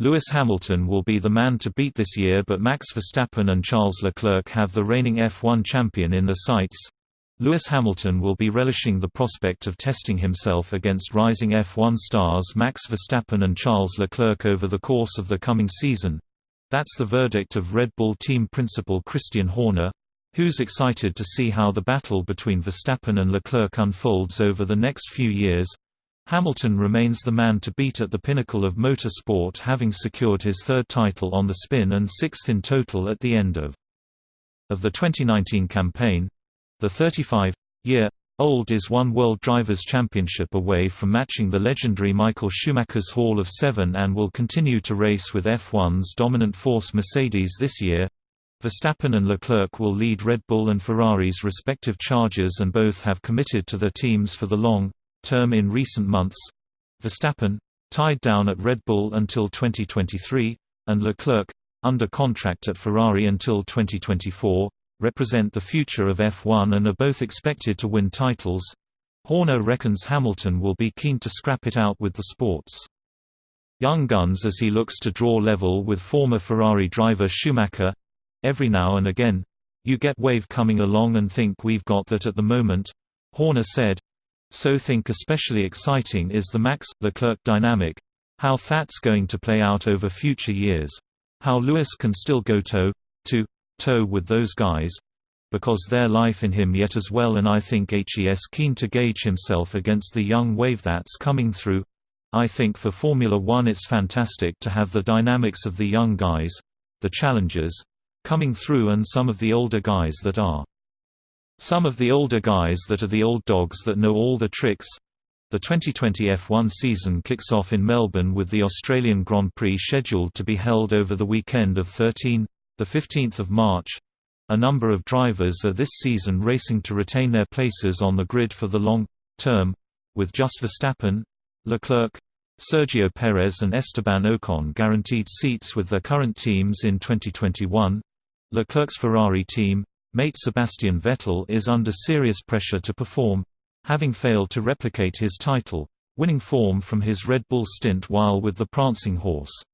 Lewis Hamilton will be the man to beat this year, but Max Verstappen and Charles Leclerc have the reigning F1 champion in their sights. Lewis Hamilton will be relishing the prospect of testing himself against rising F1 stars Max Verstappen and Charles Leclerc over the course of the coming season. That's the verdict of Red Bull team principal Christian Horner, who's excited to see how the battle between Verstappen and Leclerc unfolds over the next few years. Hamilton remains the man to beat at the pinnacle of motorsport, having secured his third title on the spin and sixth in total at the end of the 2019 campaign. The 35-year-old is one World Drivers' Championship away from matching the legendary Michael Schumacher's Hall of Seven and will continue to race with F1's dominant force Mercedes this year. Verstappen and Leclerc will lead Red Bull and Ferrari's respective charges, and both have committed to their teams for the long term in recent months. Verstappen, tied down at Red Bull until 2023, and Leclerc, under contract at Ferrari until 2024, represent the future of F1 and are both expected to win titles. Horner reckons Hamilton will be keen to scrap it out with the sport's young guns as he looks to draw level with former Ferrari driver Schumacher. Every now and again, you get wave coming along and think we've got that at the moment, Horner said. So think especially exciting is the Max-Leclerc dynamic, how that's going to play out over future years. How Lewis can still go toe-to-toe with those guys, because they're life in him yet as well, and I think he's keen to gauge himself against the young wave that's coming through. I think for Formula One it's fantastic to have the dynamics of the young guys, the challengers, coming through, and some of the older guys that are the old dogs that know all the tricks. The 2020 F1 season kicks off in Melbourne with the Australian Grand Prix scheduled to be held over the weekend of the 15th of March. A number of drivers are this season racing to retain their places on the grid for the long term, with just Verstappen, Leclerc, Sergio Perez and Esteban Ocon guaranteed seats with their current teams in 2021. Leclerc's Ferrari team mate Sebastian Vettel is under serious pressure to perform, having failed to replicate his title-winning form from his Red Bull stint while with the prancing horse.